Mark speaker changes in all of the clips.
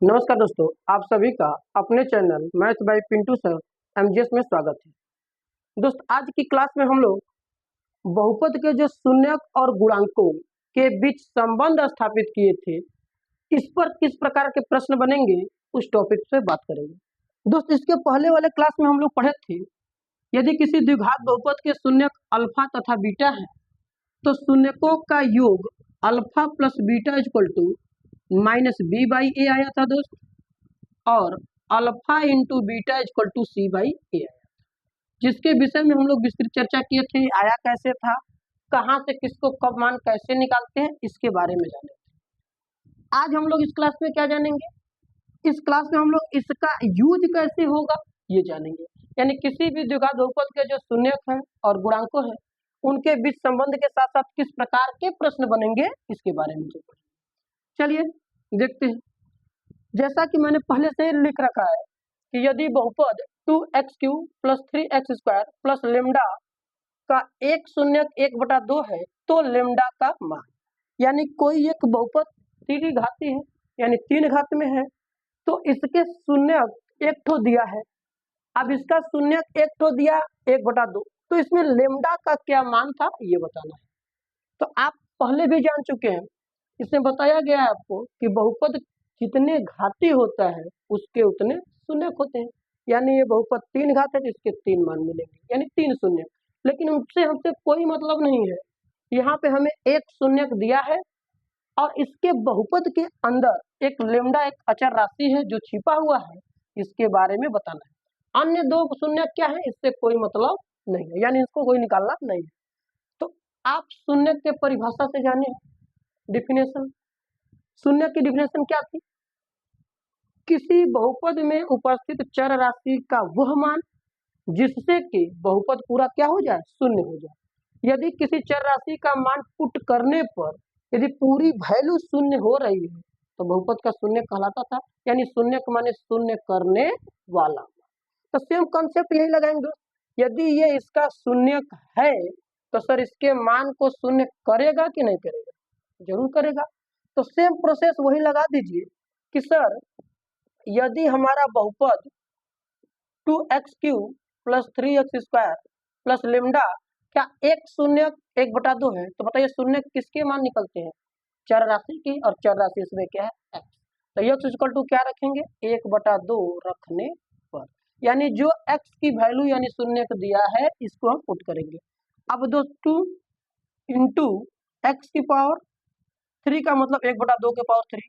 Speaker 1: नमस्कार दोस्तों, आप सभी का अपने channel math bye Pintu sir MGS में स्वागत है। दोस्त, आज की क्लास में हम लोग बहुपद के जो शून्यक और गुणांकों के बीच संबंध स्थापित किए थे, इस पर किस प्रकार के प्रश्न बनेंगे उस टॉपिक से बात करेंगे। दोस्त, इसके पहले वाले क्लास में हम लोग पढ़े थे, यदि किसी द्विघात बहुपद के शून्यक अल्फा तथा बीटा है तो शून्यकों का योग alpha plus beta equal to minus b by a आया था दोस्त, और alpha into beta equal to c by a आया, जिसके विषय में हम लोग विस्तृत चर्चा किए थे। आया कैसे था, कहाँ से किसको कब मान कैसे निकालते हैं, इसके बारे में जाने। आज हम लोग इस क्लास में क्या जानेंगे, इस क्लास में हम लोग इसका यूज कैसे होगा ये जानेंगे। यानी किसी भी द्विघात बहुपद के जो शून्यक हैं और गुणांकों हैं उनके बीच संबंध के साथ साथ किस प्रकार के प्रश्न बनेंगे इसके बारे में। चलिए देखते हैं। जैसा कि मैंने पहले से लिख रखा है कि यदि बहुपद 2x³ plus 3x² plus lambda का एक शून्यक 1/2 है तो लेमडा का मान, यानी कोई एक बहुपद त्रिघाती है यानी 3 घात में है तो इसके शून्यक एक ठो दिया है। अब इसका शून्यक एक ठो दिया 1/2, तो इसमें लेमडा का क्या मान था ये बताना है। तो आप पहले भी जान चुके हैं, इसमें बताया गया है आपको कि बहुपद जितने घाती होता है उसके उतने शून्यक होते हैं। यानी ये बहुपद 3 घात है तो इसके 3 मान मिलेंगे, यानी 3 शून्यक। लेकिन उससे हमसे कोई मतलब नहीं है, यहाँ पे हमें एक शून्यक दिया है और इसके बहुपद के अंदर एक लेमडा एक अचर राशि है जो छिपा हुआ है, इसके बारे में बताना है। अन्य दो शून्यक क्या है इससे कोई मतलब नहीं है, यानी इसको कोई निकालना नहीं है। तो आप शून्यक के परिभाषा से जाने डिफिनेशन। शून्य की डिफिनेशन क्या थी, किसी बहुपद में उपस्थित चर राशि का वह मान जिससे कि बहुपद पूरा क्या हो जाए, शून्य हो जाए। यदि किसी चर राशि का मान पुट करने पर यदि पूरी वैल्यू शून्य हो रही है तो बहुपद का शून्य कहलाता था, यानी शून्य माने शून्य करने वाला। तो सेम कॉन्सेप्ट यही लगाएंगे, यदि ये इसका शून्य है तो सर इसके मान को शून्य करेगा कि नहीं करेगा, जरूर करेगा। तो सेम प्रोसेस वही लगा दीजिए कि सर यदि हमारा बहुपद 2x³ plus 3x² plus lambda क्या एक शून्यक 1/2 है तो बताइए शून्य किसके मान निकलते हैं, चर राशि की, और चर राशि इसमें क्या है x। तो x इक्वल टू क्या रखेंगे 1/2 रखने पर, यानी जो x की वैल्यू यानी शून्य दिया है इसको हम पुट करेंगे। अब दोस्तों 2 इंटू एक्स की पावर 3 का मतलब 1/2 के पावर 3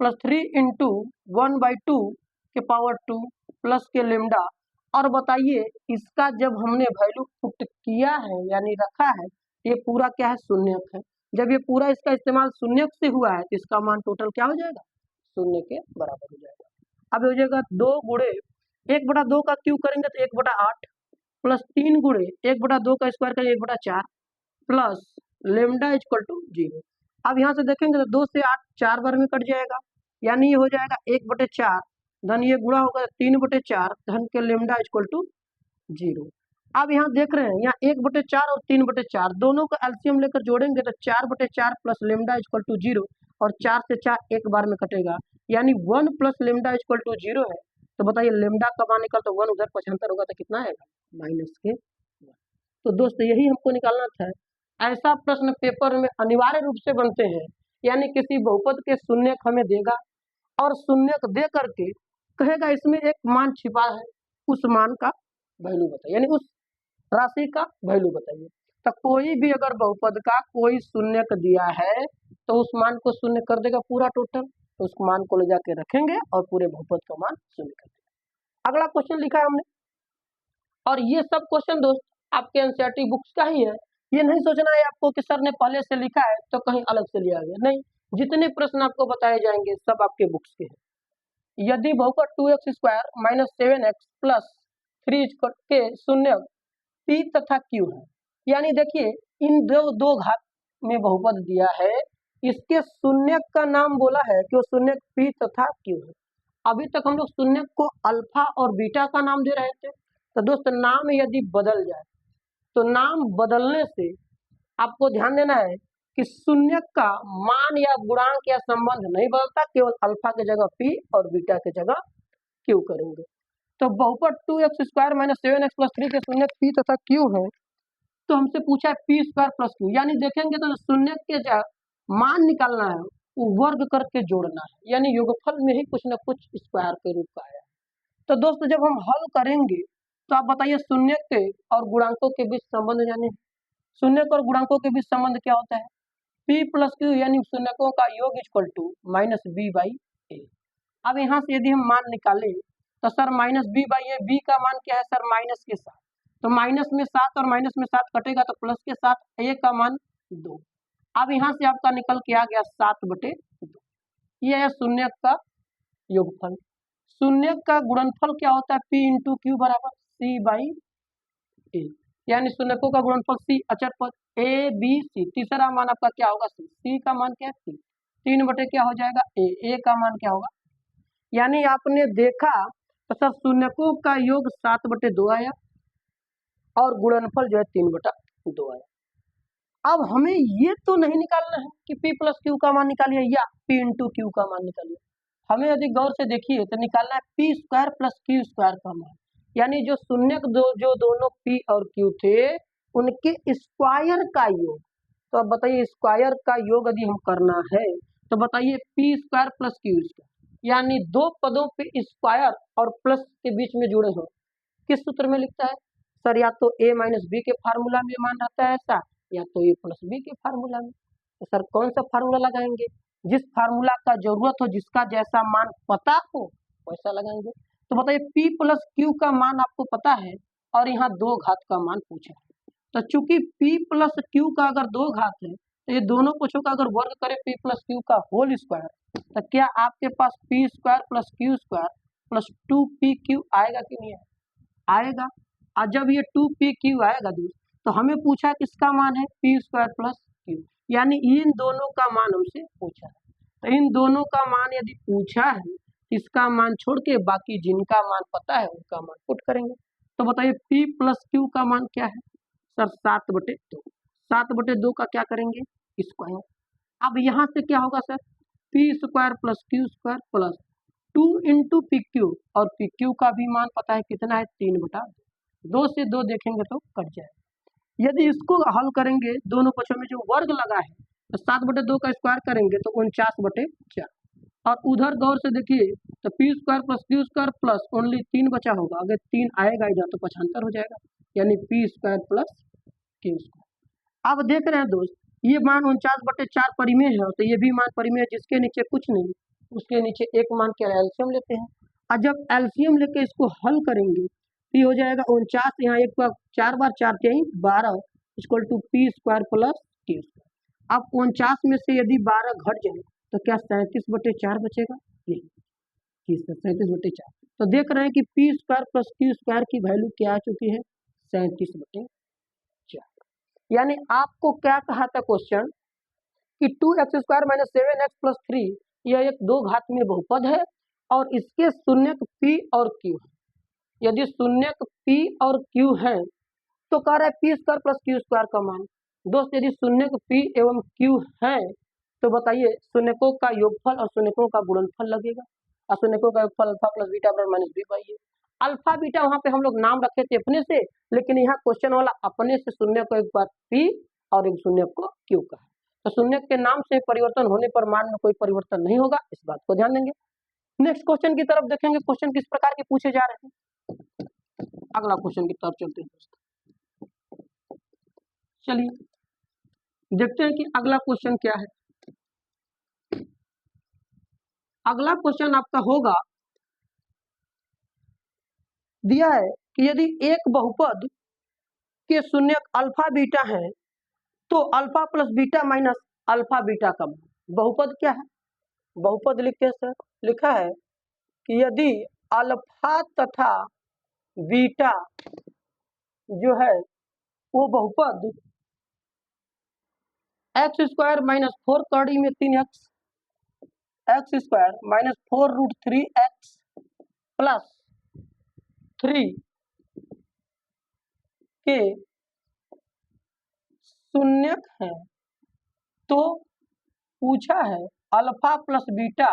Speaker 1: प्लस 3 इंटू 1/2 के पावर 2 प्लस के लेमडा। और बताइए इसका जब हमने वैल्यू पुट किया है यानी रखा है, ये पूरा क्या है शून्यक है। जब ये पूरा इसका इस्तेमाल शून्यक से हुआ है तो इसका मान टोटल क्या हो जाएगा, शून्य के बराबर हो जाएगा। अब हो जाएगा 2 गुणे 1/2 का क्यूब करेंगे तो 1/8 प्लस 3 गुणे 1/2 का स्क्वायर करेंगे 1/4 प्लस लेमडा इक्वल टू 0। अब यहाँ से देखेंगे तो 2 से 8 4 बार में कट जाएगा, यानी ये हो जाएगा 1/4 धन ये गुणा होगा 3/4 धन के लेमडा इक्वल टू 0। अब यहाँ देख रहे हैं यहाँ 1/4 और 3/4 दोनों का एलसीएम लेकर जोड़ेंगे तो 4/4 प्लस लेमडा इक्वल टू 0, और 4 से 4 एक बार में कटेगा, यानी 1 प्लस लेमडा इक्वल टू 0 है। तो बताइए लेमडा कब आने का, तो 1 उधर 75 होगा तो कितना आएगा माइनस के 1। तो दोस्तों यही हमको निकालना था। ऐसा प्रश्न पेपर में अनिवार्य रूप से बनते हैं, यानी किसी बहुपद के शून्यक हमें देगा और शून्यक दे करके कहेगा इसमें एक मान छिपा है, उस मान का वैल्यू बताइए, यानी उस राशि का वैल्यू बताइए। तो कोई भी अगर बहुपद का कोई शून्यक दिया है तो उस मान को शून्य कर देगा पूरा टोटल, तो उस मान को ले जाके रखेंगे और पूरे बहुपद का मान शून्य कर देगा। अगला क्वेश्चन लिखा है हमने, और ये सब क्वेश्चन दोस्त आपके एनसीईआरटी बुक्स का ही है। ये नहीं सोचना है आपको कि सर ने पहले से लिखा है तो कहीं अलग से लिया गया, नहीं, जितने प्रश्न आपको बताए जाएंगे सब आपके बुक्स के हैं। यदि बहुपद 2x² माइनस 7x प्लस 3 के शून्य p तथा q है, यानी देखिए इन दो घात में बहुपद दिया है, इसके शून्य का नाम बोला है कि वो शून्य p तथा q है। अभी तक हम लोग शून्य को अल्फा और बीटा का नाम दे रहे थे। तो दोस्त नाम यदि बदल जाए तो नाम बदलने से आपको ध्यान देना है कि शून्य का मान या गुणांक या संबंध नहीं बदलता, केवल अल्फा की जगह पी और बीटा की जगह क्यू करेंगे। तो बहुपद 2x² - 7x + 3 के शून्य पी तथा क्यू है, तो हमसे पूछा है पी स्क्वायर प्लस क्यू, यानी देखेंगे तो शून्य के मान निकालना है, वो वर्ग करके जोड़ना है, यानी योगफल में ही कुछ न कुछ स्क्वायर के रूप का आया। तो दोस्तों जब हम हल करेंगे तो आप बताइए शून्य के और गुणांकों के बीच संबंध, यानी शून्य और गुणांकों के बीच संबंध क्या होता है, p प्लस क्यू यानी शून्यकों का योग इक्वल टू -b/a। अब यहाँ से यदि हम मान निकालें तो सर -b/a, b का मान क्या है सर माइनस के साथ, तो माइनस में 7 और माइनस में 7 कटेगा तो प्लस के साथ a का मान 2। अब यहाँ से आपका निकल के आ गया 7/2। ये है शून्य का योगफल। शून्य का गुणनफल क्या होता है, p इंटू क्यू बराबर c/a, यानी शून्यकों का गुणनफल c अचर पद a b c, तीसरा मान आपका क्या होगा c का मान क्या है 3, 3 क्या हो जाएगा a का मान क्या होगा, यानी आपने देखा तो सर शून्यकों का योग 7/2 आया और गुणनफल जो है 3/2 आया। अब हमें ये तो नहीं निकालना है कि p प्लस क्यू का मान निकालिए या p इंटू क्यू का मान निकालिए, हमें यदि गौर से देखिए तो निकालना है p square plus q square का मान, यानी जो शून्य जो दोनों p और q थे उनके स्क्वायर का योग। तो अब बताइए स्क्वायर का योग यदि हम करना है तो बताइए p square plus q square, यानी दो पदों पे स्क्वायर और प्लस के बीच में जुड़े हो, किस सूत्र में लिखता है सर, या तो a माइनस बी के फार्मूला में मान रहता है ऐसा, या तो a प्लस बी के फार्मूला में। तो सर कौन सा फार्मूला लगाएंगे, जिस फार्मूला का जरूरत हो, जिसका जैसा मान पता हो वैसा लगाएंगे। तो बताइए p प्लस क्यू का मान आपको पता है और यहाँ 2 घात का मान पूछा है, तो चूंकि p प्लस क्यू का अगर 2 घात है तो ये दोनों पक्षों का अगर वर्ग करे p प्लस क्यू का होल स्क्वायर, तो क्या आपके पास p square plus q square plus 2pq आएगा कि नहीं आएगा। और जब ये 2pq आएगा दोस्त तो हमें पूछा किसका मान है p स्क्वायर प्लस क्यू, यानी इन दोनों का मान हमसे पूछा है। तो इन दोनों का मान यदि पूछा है, इसका मान छोड़ के बाकी जिनका मान पता है उनका मान पुट करेंगे। तो बताइए p प्लस क्यू का मान क्या है सर 7/2, 7/2 का क्या करेंगे स्क्वायर। अब यहाँ से क्या होगा sir p square plus q square plus 2 into P Q, और पी क्यू का भी मान पता है कितना है 3/2 से 2 देखेंगे तो कट जाए। यदि इसको हल करेंगे दोनों पक्षों में जो वर्ग लगा है तो 7/2 का स्क्वायर करेंगे तो 49/4, और उधर गौर से देखिए तो P square plus q square plus only 3 बचा होगा, अगर 3 आएगा इधर तो 75 हो जाएगा, यानी P square plus q square. अब देख रहे हैं दोस्त ये मान 49/4 परिमेय है, तो ये भी मान परिमेय है, जिसके नीचे कुछ नहीं उसके नीचे एक मान के एल्सियम लेते हैं, और जब एल्सियम लेके इसको हल करेंगे तो ये हो जाएगा 49, यहाँ एक बार 4 बार 4 के 12 equal to p square plus q square. अब 49 में से यदि 12 घट जाए तो क्या 37/4 बचेगा, नहीं 37/4। तो देख रहे हैं कि P square plus q square की वैल्यू क्या आ चुकी है 37/4, यानी आपको क्या कहा था क्वेश्चन कि 2x² - 7x + 3 यह एक 2 घात में बहुपद है और इसके शून्यक p और q है। यदि शून्यक p और q है तो कह रहा है p square plus q square का मान। दोस्त यदि शून्यक p एवं q है तो बताइए शून्यकों का योगफल और शून्यकों का गुणनफल लगेगा, और शून्यकों का योगफल अल्फा प्लस बीटा बराबर -b/a। अल्फा बीटा वहां पे हम लोग नाम रखे थे अपने से, लेकिन यहाँ क्वेश्चन वाला अपने से शून्य को एक बार p और एक शून्य को q का है, तो शून्य के नाम से परिवर्तन होने पर मान में कोई परिवर्तन नहीं होगा, इस बात को ध्यान देंगे। नेक्स्ट क्वेश्चन की तरफ देखेंगे, क्वेश्चन किस प्रकार के पूछे जा रहे हैं। अगला क्वेश्चन की तरफ चलते हैं। चलिए देखते हैं कि अगला क्वेश्चन क्या है। अगला क्वेश्चन आपका होगा, दिया है कि यदि एक बहुपद के शून्यक अल्फा बीटा है तो alpha plus beta minus alpha beta का मान। बहुपद क्या है, बहुपद लिखते हैं सर, लिखा है कि यदि अल्फा तथा बीटा जो है वो बहुपद x² - 4 कड़ी में 3x, x² - 4√3x प्लस 3 के शून्यक है तो पूछा है alpha plus beta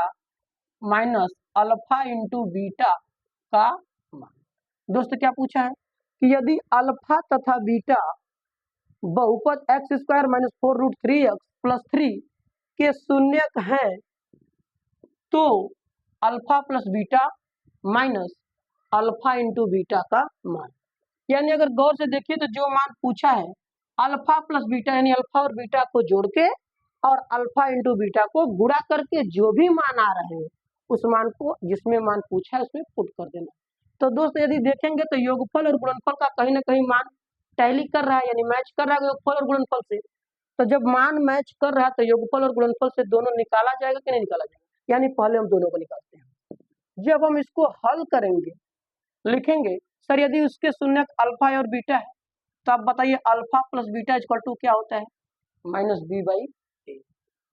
Speaker 1: minus alpha into beta का मान। दोस्त क्या पूछा है कि यदि अल्फा तथा बीटा बहुपद x square minus 4√3x plus 3 के शून्यक है तो alpha plus beta minus alpha into beta का मान। यानी अगर गौर से देखिए तो जो मान पूछा है अल्फा प्लस बीटा यानी अल्फा और बीटा को जोड़ के और अल्फा इंटू बीटा को गुणा करके जो भी मान आ रहे हैं उस मान को जिसमें मान पूछा है उसमें पुट कर देना। तो दोस्त यदि देखेंगे तो योगफल और गुणनफल का कहीं ना कहीं मान टैली कर रहा है यानी मैच कर रहा है योगफल और गुणनफल से। तो जब मान मैच कर रहा है तो योगफल और गुणनफल से दोनों निकाला जाएगा कि नहीं निकाला जाएगा, यानी पहले हम दोनों को निकालते हैं। जब हम इसको हल करेंगे लिखेंगे सर यदि उसके शून्यक अल्फा और बीटा है तो आप बताइए alpha plus beta equal to क्या होता है माइनस बी बाई ए।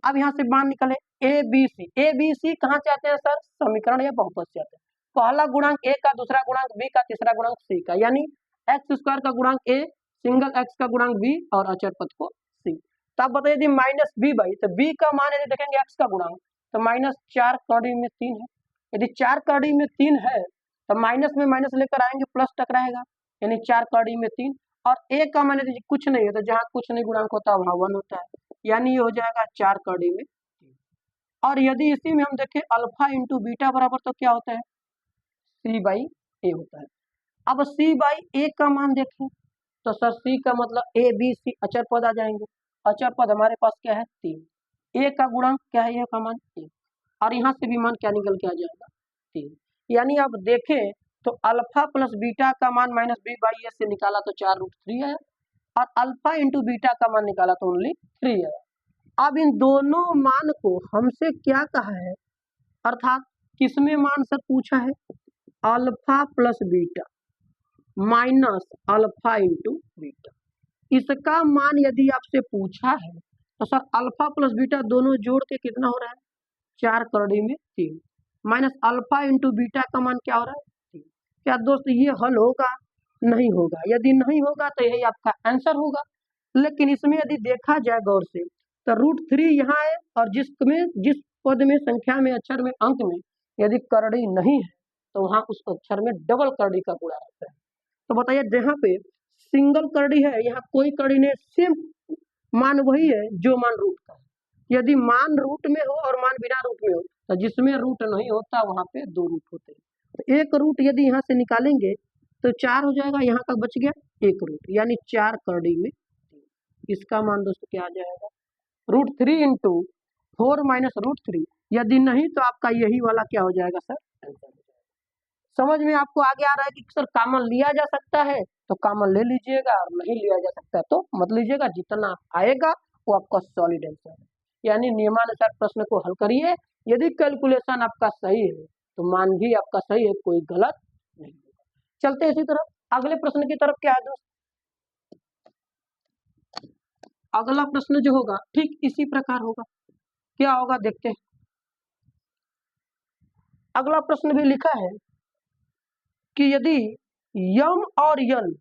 Speaker 1: अब यहाँ से मान निकले ए बी सी कहाँ से आते हैं सर, समीकरण या बहुपद से आते हैं। पहला गुणांक ए का, दूसरा गुणांक बी का, तीसरा गुणांक सी का, यानी एक्स स्क्वायर का गुणांक ए, सिंगल एक्स का गुणांक बी और अचर पद को सी। तो आप बताइए यदि माइनस बी बाई तो बी का मान यदि देखेंगे एक्स का गुणांक तो माइनस 4 कड़ी में 3 है। यदि 4 कड़ी में 3 है तो माइनस में माइनस लेकर आएंगे प्लस टकराएगा यानी 4 कड़ी में 3 और ए का मान यदि कुछ नहीं है तो जहाँ कुछ नहीं गुणांक होता वहाँ 1 होता है यानी ये हो जाएगा 4 कड़ी में 3। और यदि इसी में हम देखें अल्फा इंटू बीटा बराबर तो क्या होता है सी बाई ए होता है। अब सी बाई ए का मान देखें तो सर सी का मतलब ए बी सी अचर पद आ जाएंगे। अचर पद हमारे पास क्या है 3, ए का गुणांक क्या है ए का मान 1 और यहाँ से भी मान क्या निकल के आ जाएगा 3। यानी आप देखें तो अल्फा प्लस बीटा का मान माइनस बी बाई ए से निकाला तो 4√3 है और अल्फा इंटू बीटा का मान निकाला तो ओनली 3 है। अब इन दोनों मान को हमसे क्या कहा है अर्थात किसमें मान सर पूछा है alpha plus beta minus alpha into beta. इसका मान यदि आपसे पूछा है तो सर अल्फा प्लस बीटा दोनों जोड़ के कितना हो रहा है 4 कड़ी में 3 माइनस अल्फा इंटू बीटा का मान क्या हो रहा है 3। क्या दोस्त ये हल होगा, नहीं होगा। यदि नहीं होगा तो यही आपका आंसर होगा। लेकिन इसमें यदि देखा जाए गौर से तो √3 यहाँ है और जिस पद में संख्या में अक्षर में अंक में यदि करड़ी नहीं है तो वहां उस अक्षर में डबल करड़ी का गुणा रहता है। तो बताइए जहाँ पे सिंगल करड़ी है यहाँ कोई करड़ी नहीं, सेम मान वही है जो मान रूट का है। यदि मान रूट में हो और मान बिना रूट में हो तो जिसमें रूट नहीं होता वहां पे 2 रूट होते हैं। तो एक रूट यदि यहाँ से निकालेंगे तो 4 हो जाएगा, यहाँ का बच गया 1 रूट यानी 4 करड़ी में 3। इसका मान दोस्तों क्या आ जाएगा √3 इंटू 4 माइनस √3। यदि नहीं तो आपका यही वाला क्या हो जाएगा सर आंसर हो जाएगा। समझ में आपको आगे आ रहा है कि सर कॉमन लिया जा सकता है तो कॉमन ले लीजिएगा और नहीं लिया जा सकता है तो मत लीजिएगा। जितना आएगा वो आपका सॉलिड आंसर है। यानी नियमानुसार प्रश्न को हल करिए, यदि कैलकुलेशन आपका सही है तो मान भी आपका सही है, कोई गलत नहीं होगा। चलते हैं इसी तरफ अगले प्रश्न की तरफ। क्या है दोस्त अगला प्रश्न जो होगा ठीक इसी प्रकार होगा। क्या होगा देखते हैं। अगला प्रश्न भी लिखा है कि यदि यम और यन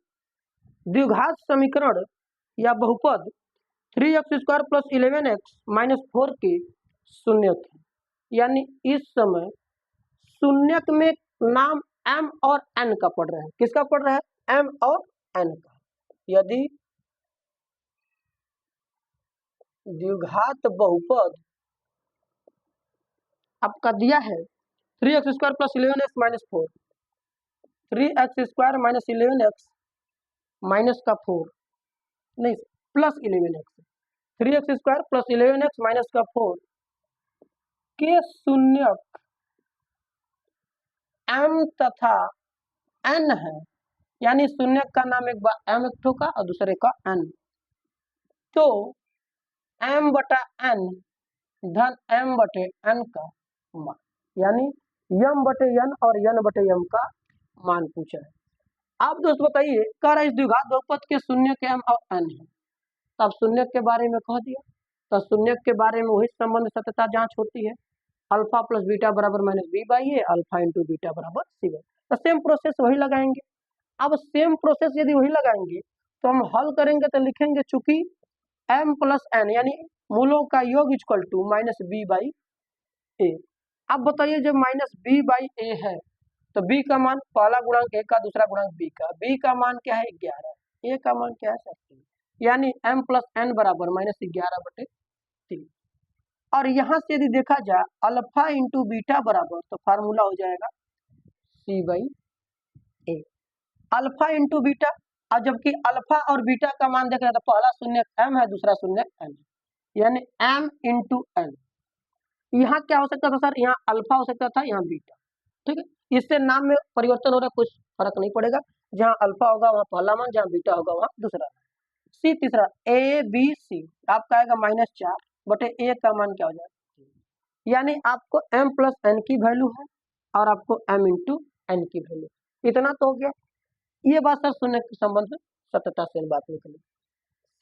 Speaker 1: द्विघात समीकरण या बहुपद 3x² + 11x - 4 के शून्यक है। यानी इस समय शून्यक में नाम m और n का पढ़ रहा है। किसका पढ़ रहा है m और n का। यदि द्विघात बहुपद आपका दिया है 3x² + 11x - 4, 3x² - 11x minus का 4 नहीं plus 11x, 3x² + 11x minus का 4 के शून्यक m तथा n है। यानी शून्यक का नाम एक बार m एक ठो का और दूसरे का n। तो m बटा n धन m बटे n का मान, यानी m बटे n और n बटे m का मान पूछा है। आप दोस्त बताइए कह रहा है इस द्विघात बहुपद के शून्यक m और n है। तो अब शून्यक के बारे में कह दिया तो शून्यक के बारे में वही संबंध सत्यता जांच होती है अल्फा प्लस बीटा बराबर minus b by a, alpha into beta बराबर सी बाई। तो सेम प्रोसेस वही लगाएंगे। अब सेम प्रोसेस यदि वही लगाएंगे तो हम हल करेंगे तो लिखेंगे चूंकि m प्लस n यानी मूलों का योग equal to minus b by a. अब बताइए जब माइनस बी बाई ए है तो b का मान पहला गुणांक a का, दूसरा गुणांक b का, b का मान क्या है 11, a का मान क्या है 17, यानी m प्लस n बराबर माइनस 11/3। और यहाँ से यदि देखा जाए अल्फा इंटू बीटा बराबर तो फार्मूला हो जाएगा c by a, alpha into beta. और जबकि अल्फा और बीटा का मान देख रहे हैं तो पहला शून्य m है, दूसरा शून्य n, यानी m इंटू n। यहाँ क्या हो सकता था सर, यहाँ अल्फा हो सकता था, यहाँ बीटा, ठीक है। इससे नाम में परिवर्तन हो रहा है, कुछ फर्क नहीं पड़ेगा, जहाँ अल्फा होगा वहाँ पहला मान, जहाँ बीटा होगा वहाँ दूसरा। सी तीसरा ए बी सी आपका आएगा -4/a का मान क्या हो जाएगा, यानी आपको m प्लस n की वैल्यू है और आपको m इंटू n की वैल्यू, इतना तो हो गया। ये बात सर शून्य के संबंध में सत्यता से बात निकली।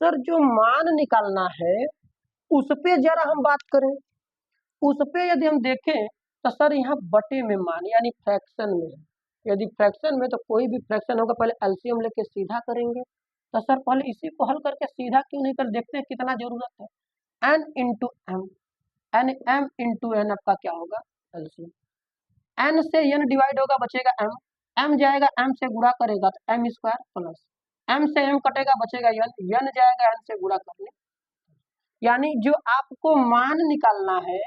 Speaker 1: सर जो मान निकालना है उस पे जरा हम बात करें, उस पे यदि हम देखें तो सर यहाँ बटे में मान यानी फ्रैक्शन में है। यदि फ्रैक्शन में तो कोई भी फ्रैक्शन होगा पहले एलसीएम लेके सीधा करेंगे, तो सर पहले इसी को हल करके सीधा क्यों नहीं कर, देखते हैं कितना जरूरत है। n into m, n m into n आपका क्या होगा एलसीएम, n से n डिवाइड होगा बचेगा m, m जाएगा m से गुणा करेगा तो m स्क्वायर प्लस m से m कटेगा बचेगा n जाएगा n से गुणा करने, यानी जो आपको मान निकालना है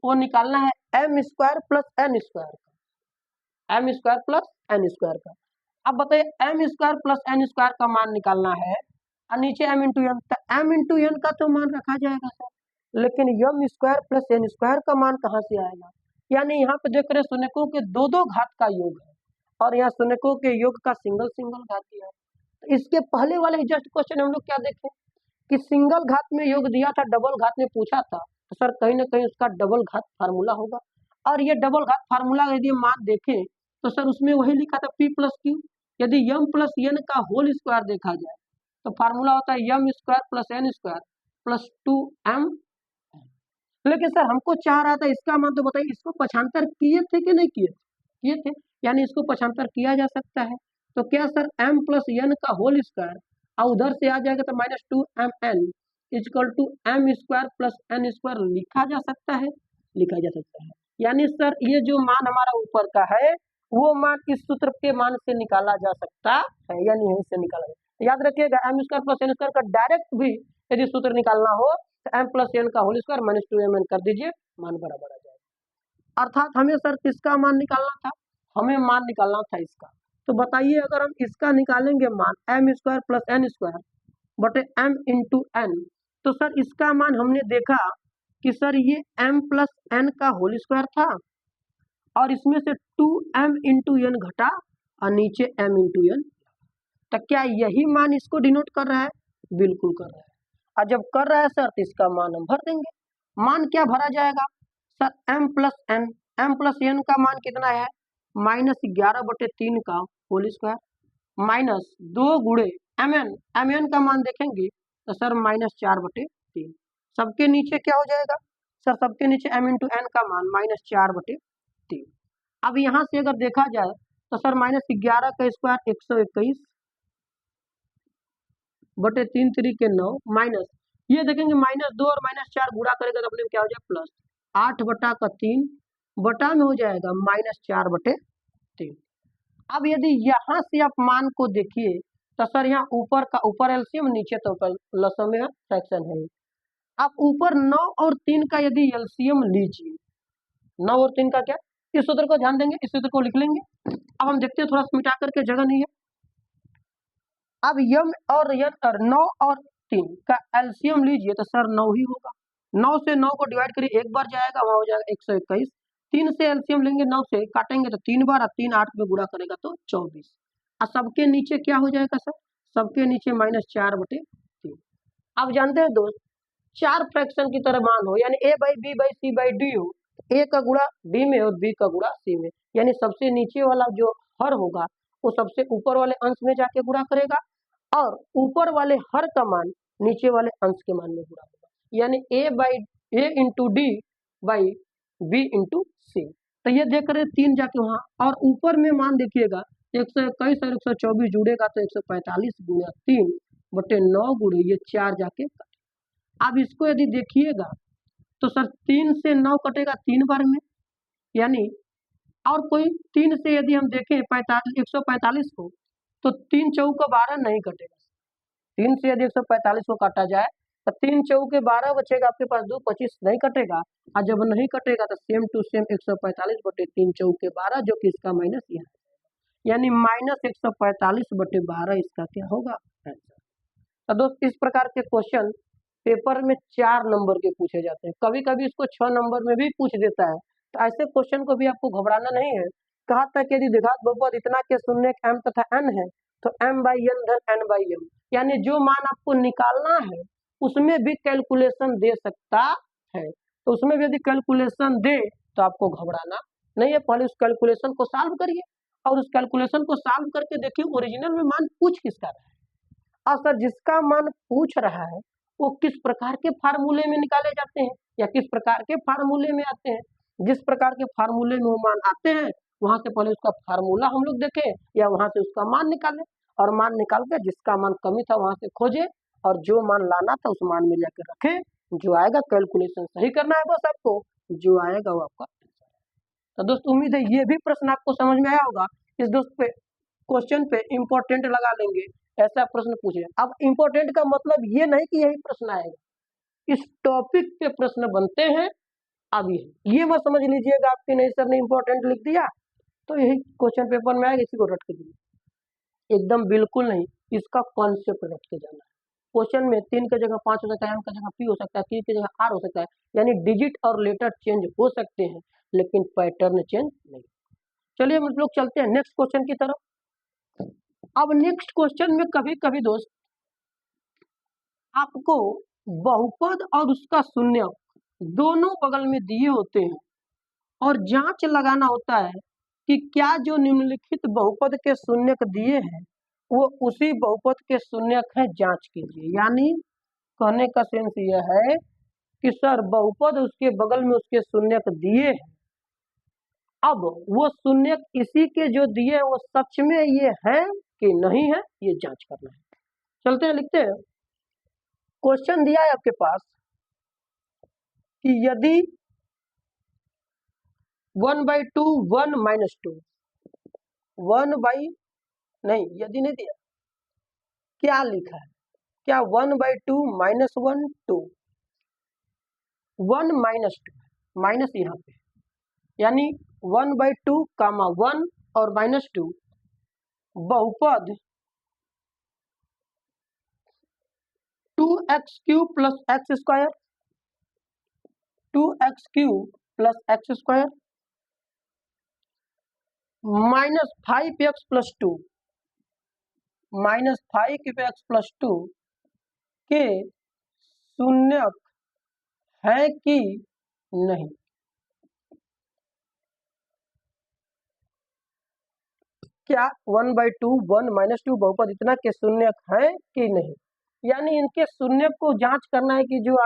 Speaker 1: वो निकालना है m square plus n square का, m square plus n square का। अब बताइए m square plus n square का मान निकालना है और नीचे m इंटू n, तो m इंटू n का तो मान रखा जाएगा सर, लेकिन m square plus n square का मान कहाँ से आएगा। यानी यहाँ पे देख रहे शून्यकों के दो दो घात का योग है और यहाँ शून्यकों के योग का सिंगल सिंगल घात दिया है। तो इसके पहले वाले जस्ट क्वेश्चन हम लोग क्या देखें कि सिंगल घात में योग दिया था, डबल घात में पूछा था, तो सर कहीं ना कहीं उसका डबल घात फार्मूला होगा। और ये डबल घात फार्मूला यदि मान देखें तो सर उसमें वही लिखा था p प्लस क्यू। यदि m प्लस n का होल स्क्वायर देखा जाए तो फार्मूला होता है m square plus n square plus 2m। लेकिन सर हमको चाह रहा था इसका मान, तो बताइए इसको पक्षांतर किए थे कि नहीं किए किए थे, यानी इसको पक्षांतर किया जा सकता है। तो क्या सर m प्लस n का होल स्क्वायर और उधर से आ जाएगा तो -2mn equal to m square plus n square लिखा जा सकता है, लिखा जा सकता है। यानी सर ये जो मान हमारा ऊपर का है वो मान इस सूत्र के मान से निकाला जा सकता है, यानी यहीं से निकाला जाए। तो याद रखिएगा m square plus n square का डायरेक्ट भी यदि सूत्र निकालना हो तो m प्लस n का होल स्क्वायर -2mn कर दीजिए, मान बराबर आ जाएगा। अर्थात हमें सर किसका मान निकालना था, हमें मान निकालना था इसका। तो बताइए अगर हम इसका निकालेंगे मान m square plus n square बटे m इंटू n, तो सर इसका मान हमने देखा कि सर ये m प्लस n का होल स्क्वायर था और इसमें से 2m इंटू n घटा और नीचे m इंटू n, तो क्या यही मान इसको डिनोट कर रहा है, बिल्कुल कर रहा है। और जब कर रहा है सर तो इसका मान हम भर देंगे। मान क्या भरा जाएगा सर, m प्लस n का मान कितना है -11/3 का होल स्क्वायर माइनस 2 गुणे mn का मान देखेंगे तो सर -4/3। सबके नीचे क्या हो जाएगा सर, सबके नीचे m इंटू n का मान -4/3। अब यहाँ से अगर देखा जाए तो सर -11 का स्क्वायर 121 बटे 3 3 के 9 माइनस ये देखेंगे -2 और -4 गुणा करेगा तो अपने क्या हो जाएगा प्लस 8/3 बटा में हो जाएगा -4/3। अब यदि यहाँ से आप मान को देखिए तो सर यहाँ ऊपर एलसीएम नीचे तो लसम में फ्रैक्शन है। आप ऊपर 9 और 3 का यदि एलसीएम लीजिए, 9 और 3 का क्या, इस सूत्र को ध्यान देंगे, इस सूत्र को लिख लेंगे। अब हम देखते हैं थोड़ा सा मिटा करके, जगह नहीं है। अब m और n और 9 और 3 का एलसीएम लीजिए तो सर 9 ही होगा। 9 से 9 को डिवाइड करिए एक बार जाएगा, वहां हो जाएगा 121। 3 से एलसीएम लेंगे, 9 से काटेंगे तो 3 बार, और 3 8 में गुणा करेगा तो 24। और सबके नीचे क्या हो जाएगा सर, सबके नीचे -4/3। अब जानते हैं दोस्त, चार फ्रैक्शन की तरह मान हो यानी a by b by c by d हो, a का गुणा b में और b का गुणा c में, यानी सबसे नीचे वाला जो हर होगा वो सबसे ऊपर वाले अंश में जाके गुणा करेगा और ऊपर वाले हर का मान नीचे वाले अंश के मान में गुणा होगा, यानी a into d by b into c. तो ये देख रहे 3 जाके वहां, और ऊपर में मान देखिएगा 121 और 124 जुड़ेगा तो 145 गुणा 3/9 गुणे ये 4 जाके अब इसको यदि देखिएगा तो सर 3 से 9 कटेगा 3 बार में, यानी और कोई 3 से यदि हम देखें 145 को तो 3 चौका 12 नहीं कटेगा। 3 से यदि 145 को काटा जाए तो 3 चौके 12 बचेगा आपके पास, 2 25 नहीं कटेगा। और जब नहीं कटेगा तो सेम टू सेम 145 बटे 3 चौके 12, जो कि इसका माइनस यहाँ, यानी माइनस 145 बटे 12 इसका क्या होगा आंसर। तो दोस्त इस प्रकार के क्वेश्चन पेपर में 4 नंबर के पूछे जाते हैं, कभी कभी इसको 6 नंबर में भी पूछ देता है। तो ऐसे क्वेश्चन को भी आपको घबराना नहीं है। कहा था कि यदि द्विघात बहुपद इतना के शून्य m तथा n है तो m/n धन n/m, यानी जो मान आपको निकालना है उसमें भी कैलकुलेशन दे सकता है। तो उसमें भी यदि कैलकुलेशन दे तो आपको घबराना नहीं है, पहले उस कैलकुलेशन को सॉल्व करिए और उस कैलकुलेशन को सॉल्व करके देखिए ओरिजिनल में मान पूछ किसका रहा है, और सर जिसका मान पूछ रहा है वो किस प्रकार के फार्मूले में निकाले जाते हैं या किस प्रकार के फार्मूले में आते हैं। जिस प्रकार के फार्मूले में वो मान आते हैं वहां से पहले उसका फार्मूला हम लोग देखें या वहां से उसका मान निकालें, और मान निकाल कर जिसका मान कमी था वहां से खोजे और जो मान लाना था उस मान में जाकर रखें। जो आएगा कैलकुलेशन सही करना है बस आपको, जो आएगा वो आपका आंसर है। तो दोस्त उम्मीद है ये भी प्रश्न आपको समझ में आया होगा। इस दोस्त पे क्वेश्चन पे इम्पोर्टेंट लगा लेंगे, ऐसा प्रश्न पूछे। अब इम्पोर्टेंट का मतलब ये नहीं कि यही प्रश्न आएगा, इस टॉपिक के प्रश्न बनते हैं। अब ये मत समझ लीजिएगा आपके नहीं सर ने इम्पोर्टेंट लिख दिया तो यही क्वेश्चन पेपर में आएगा, इसी को रट के दिए, एकदम बिल्कुल नहीं। इसका कॉन्सेप्ट रट के जाना है। क्वेश्चन में 3 की जगह 5 हो सकता है, m की जगह p हो सकता है, q की जगह r हो सकता है, यानी डिजिट और लेटर चेंज हो सकते हैं लेकिन पैटर्न चेंज नहीं। चलिए हम लोग चलते हैं नेक्स्ट क्वेश्चन की तरफ। अब नेक्स्ट क्वेश्चन में कभी कभी दोस्त आपको बहुपद और उसका शून्य दोनों बगल में दिए होते हैं और जांच लगाना होता है कि क्या जो निम्नलिखित बहुपद के शून्यक दिए हैं वो उसी बहुपद के शून्यक है, जांच कीजिए। यानी कहने का सेंस यह है कि सर बहुपद उसके बगल में उसके शून्यक दिए हैं, अब वो शून्यक इसी के जो दिए वो सच में ये है कि नहीं है, ये जांच करना है। चलते हैं लिखते हैं। क्वेश्चन दिया है आपके पास कि यदि 1/2 1 - 2 1 बाई नहीं, यदि नहीं दिया, क्या लिखा है, क्या 1/2 -1 2 1 - 2 माइनस यहाँ पे, यानी 1/2 कामा 1 और -2 बहुपद 2x³ plus x square 2x³ plus x square minus 5x plus 2 minus 5x plus 2 के शून्यक है कि नहीं। क्या 1/2 1 - 2 बहुपद इतना के शून्यक है कि नहीं, यानी इनके शून्यक को जांच करना है कि जो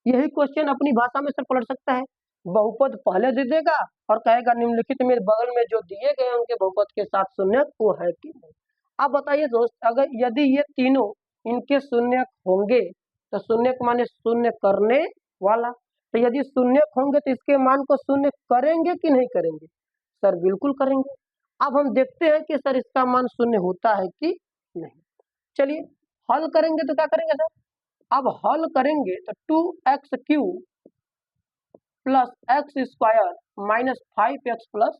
Speaker 1: यही क्वेश्चन अपनी भाषा में सर पलट सकता है। बहुपद पहले दे देगा और कहेगा निम्नलिखित में बगल में जो दिए गए उनके बहुपद के साथ शून्यक वो है कि नहीं। अब बताइए दोस्त, अगर यदि ये तीनों इनके शून्यक होंगे तो शून्यक माने शून्य करने वाला, तो यदि शून्यक होंगे तो इसके मान को शून्य करेंगे कि नहीं करेंगे, सर बिल्कुल करेंगे। अब हम देखते हैं कि सर इसका मान शून्य होता है कि नहीं। चलिए हल करेंगे तो क्या करेंगे सर, अब हल करेंगे तो 2x³ plus x square minus 5x plus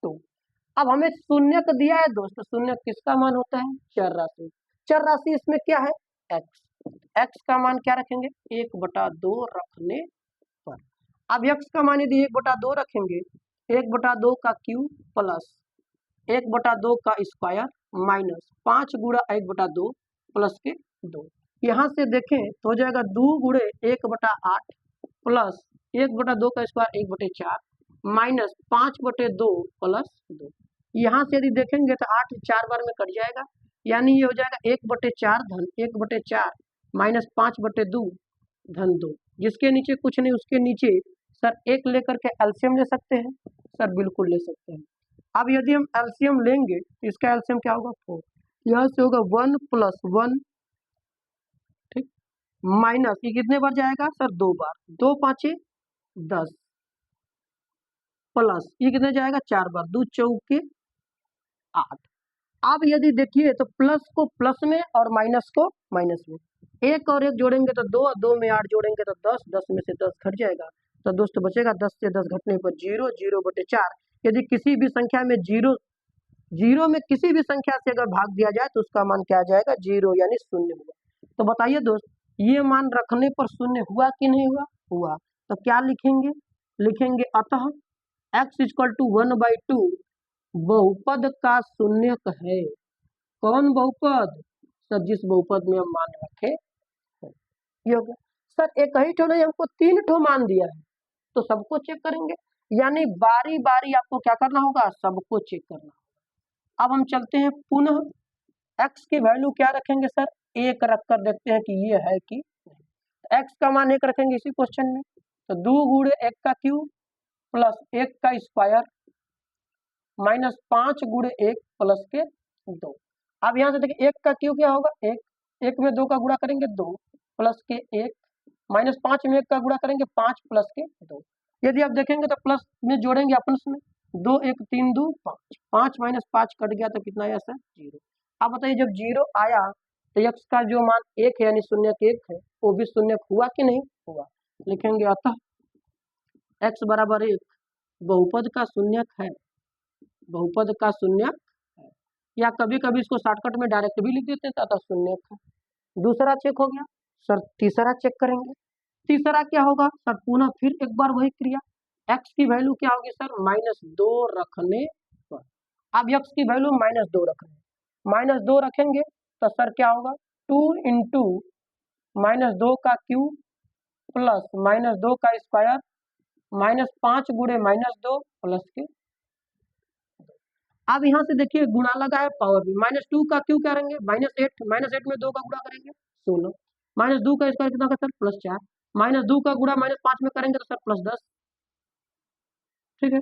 Speaker 1: 2। अब हमें शून्यक दिया है दोस्त, शून्यक किसका मान होता है, चर राशि। चर राशि इसमें क्या है, x का मान क्या रखेंगे 1/2 रखने पर। अब x का मान यदि 1/2 रखेंगे, 1/2 का क्यूब प्लस 1/2 का स्क्वायर माइनस 5 गुणा 1/2 प्लस के 2। यहाँ से देखें तो हो जाएगा 2 गुणे 1/8 प्लस 1/2 का स्क्वायर 1/4 माइनस 5/2 प्लस 2। यहाँ से यदि देखेंगे तो 8 4 बार में कट जाएगा, यानी ये हो जाएगा 1/4 धन 1/4 माइनस 5/2 धन 2। जिसके नीचे कुछ नहीं, उसके नीचे सर 1 लेकर के एलसीएम ले सकते हैं, सर बिल्कुल ले सकते हैं। अब यदि हम एलसीएम लेंगे तो इसका एलसीएम क्या होगा 4, यहाँ से होगा 1 + 1 ठीक माइनस ये कितने बार जाएगा सर 2 बार, 2 पाँचे 10 प्लस ये कितने जाएगा 4 बार, 2 चौके 8। अब यदि देखिए तो प्लस को प्लस में और माइनस को माइनस में, एक और एक जोड़ेंगे तो 2 और 2 में 8 जोड़ेंगे तो 10, 10 में से 10 घट जाएगा तो दोस्त बचेगा 10 से 10 घटने पर 0, 0/4। यदि किसी भी संख्या में जीरो में किसी भी संख्या से अगर भाग दिया जाए तो उसका मान क्या आ जाएगा 0 यानी शून्य हुआ। तो बताइए दोस्त ये मान रखने पर शून्य हुआ कि नहीं हुआ? हुआ। तो क्या लिखेंगे? लिखेंगे अतः x = 1/2 बहुपद का शून्यक है। कौन बहुपद? सर जिस बहुपद में हम मान रखे हैं। ये हो गया। सर एक ही ठो नहीं हमको 3 ठो मान दिया है तो सबको चेक करेंगे, यानी बारी बारी आपको क्या करना होगा? सबको चेक करना होगा। अब हम चलते हैं पुनः x की वैल्यू क्या रखेंगे सर? 1 रखकर देखते हैं कि ये है कि नहीं। x का मान 1 रखेंगे इसी क्वेश्चन में, तो 2 गुणे 1 का क्यूब प्लस 1 का स्क्वायर माइनस 5 गुणे 1 प्लस के 2। अब यहाँ से देखिए 1 का क्यूब क्या होगा? 1, 1 में 2 का गुणा करेंगे 2 प्लस के 1 माइनस 5 में 1 का गुणा करेंगे 5 प्लस के 2। यदि आप देखेंगे तो प्लस में जोड़ेंगे अपन में 2 1 3 2 5, 5 माइनस 5 कट गया तो कितना आया सर? 0। अब बताइए जब 0 आया तो x का जो मान 1 है यानी शून्य 1 है वो भी शून्य हुआ कि नहीं हुआ? लिखेंगे अतः x बराबर 1 बहुपद का शून्यक है, बहुपद का शून्यक है। या कभी कभी इसको शॉर्टकट में डायरेक्ट भी लिख देते हैं अतः शून्यक है। दूसरा चेक हो गया सर, तीसरा चेक करेंगे। तीसरा क्या होगा सर? पुनः फिर एक बार वही क्रिया, x की वैल्यू क्या होगी सर? -2 रखने पर। अब x की वैल्यू -2 रखने, -2 रखेंगे तो सर क्या होगा? 2 इंटू -2 का क्यूब प्लस -2 का स्क्वायर माइनस 5 गुणे -2 प्लस के। अब यहाँ से देखिए गुणा लगा है पावर भी, -2 का क्यूब क्या करेंगे? -8 में 2 का गुणा करेंगे 16, -2 का स्क्वायर कितना होगा सर? +4, -2 का गुणा -5 में करेंगे तो सर +10। ठीक है,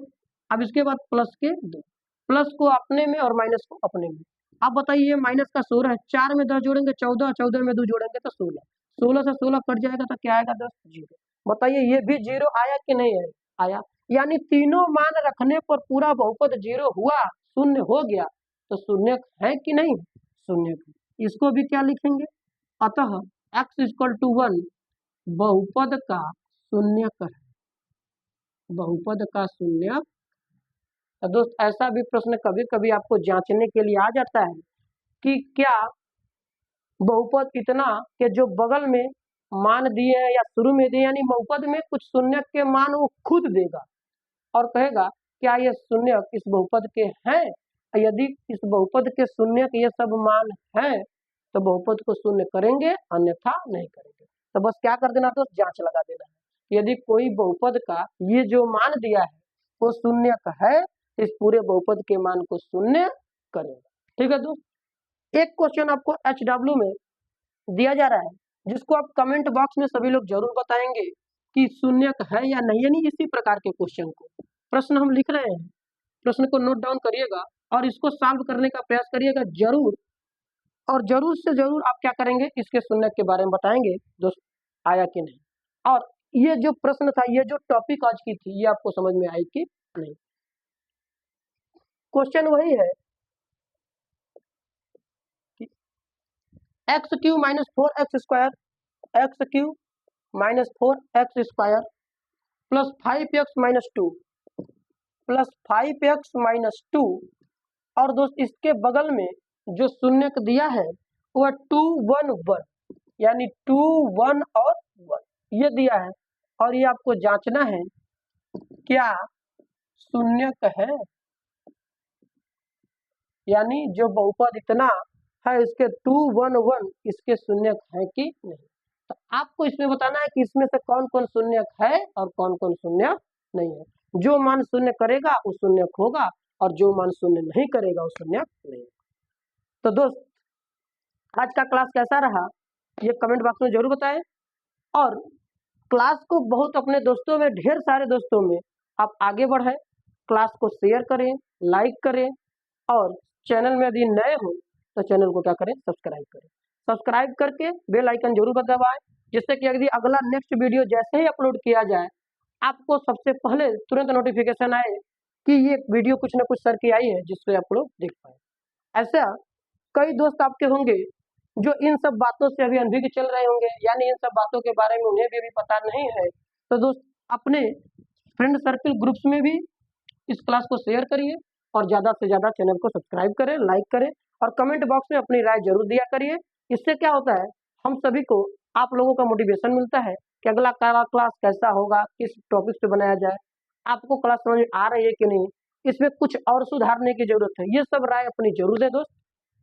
Speaker 1: अब इसके बाद प्लस के 2, प्लस को अपने में और माइनस को अपने में। अब बताइए ये माइनस का 16 है, 4 में 10 जोड़ेंगे 14, 14 में 2 जोड़ेंगे तो 16, 16 से 16 कट जाएगा तो क्या आएगा 10? 0। बताइए ये भी 0 आया कि नहीं है? आया। यानी तीनों मान रखने पर पूरा बहुपद 0 हुआ, शून्य हो गया। तो शून्य है कि नहीं? शून्य। इसको भी क्या लिखेंगे? अतः x = 1 बहुपद का शून्यक है, बहुपद का शून्यक। तो दोस्त ऐसा भी प्रश्न कभी कभी आपको जांचने के लिए आ जाता है कि क्या बहुपद इतना के जो बगल में मान दिए हैं या शुरू में दिए, यानी बहुपद में कुछ शून्य के मान वो खुद देगा और कहेगा क्या ये शून्य इस बहुपद के हैं? यदि इस बहुपद के शून्य के ये सब मान हैं तो बहुपद को शून्य करेंगे, अन्यथा नहीं करेंगे। तो बस क्या कर देना दोस्त? जांच लगा देना है। यदि कोई बहुपद का ये जो मान दिया है वो शून्य है, इस पूरे बहुपद के मान को शून्य करेगा। ठीक है दोस्त, एक क्वेश्चन आपको HW में दिया जा रहा है जिसको आप कमेंट बॉक्स में सभी लोग जरूर बताएंगे कि शून्य है या नहीं, यानी इसी प्रकार के क्वेश्चन को प्रश्न हम लिख रहे हैं, प्रश्न को नोट डाउन करिएगा और इसको सॉल्व करने का प्रयास करिएगा जरूर। और जरूर से जरूर आप क्या करेंगे? इसके शून्य के बारे में बताएंगे दोस्त आया कि नहीं। और ये जो प्रश्न था, ये जो टॉपिक आज की थी, ये आपको समझ में आई कि नहीं? क्वेश्चन वही है कि x³ - 4x² x³ - 4x² plus 5x - 2 plus 5x - 2। और दोस्त इसके बगल में जो शून्य दिया है वो 2 1 1, यानी 2 1 और 1 ये दिया है। और ये आपको जांचना है क्या शून्य है, यानी जो बहुपद इतना है इसके 2 1 1 इसके शून्य है कि नहीं। तो आपको इसमें बताना है कि इसमें से कौन कौन शून्य है और कौन कौन शून्य नहीं है। जो मान शून्य करेगा वो शून्य होगा और जो मान शून्य नहीं करेगा वो शून्य नहीं। तो दोस्त आज का क्लास कैसा रहा ये कमेंट बॉक्स में जरूर बताएं और क्लास को बहुत अपने दोस्तों में, ढेर सारे दोस्तों में आप आगे बढ़ाएं। क्लास को शेयर करें, लाइक करें और चैनल में यदि नए हो तो चैनल को क्या करें? सब्सक्राइब करें। सब्सक्राइब करके बेल आइकन जरूर दबाएं जिससे कि यदि अगला नेक्स्ट वीडियो जैसे ही अपलोड किया जाए, आपको सबसे पहले तुरंत नोटिफिकेशन आए कि ये वीडियो कुछ ना कुछ सर की आई है, जिससे आप लोग देख पाए। ऐसा कई दोस्त आपके होंगे जो इन सब बातों से अभी अनभिज्ञ चल रहे होंगे, यानी इन सब बातों के बारे में उन्हें भी अभी पता नहीं है। तो दोस्त अपने फ्रेंड सर्कल ग्रुप्स में भी इस क्लास को शेयर करिए और ज़्यादा से ज़्यादा चैनल को सब्सक्राइब करें, लाइक करें और कमेंट बॉक्स में अपनी राय जरूर दिया करिए। इससे क्या होता है, हम सभी को आप लोगों का मोटिवेशन मिलता है कि अगला क्लास कैसा होगा, किस टॉपिक पे बनाया जाए, आपको क्लास समझ में आ रही है कि नहीं, इसमें कुछ और सुधारने की जरूरत है, ये सब राय अपनी जरूर है दोस्त।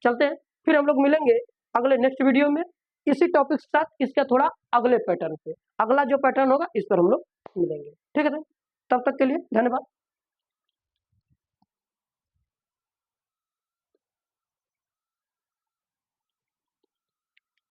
Speaker 1: चलते हैं, फिर हम लोग मिलेंगे अगले नेक्स्ट वीडियो में इसी टॉपिक के साथ, इसका थोड़ा अगले पैटर्न पे, अगला जो पैटर्न होगा इस पर हम लोग मिलेंगे। ठीक है, तब तक के लिए धन्यवाद।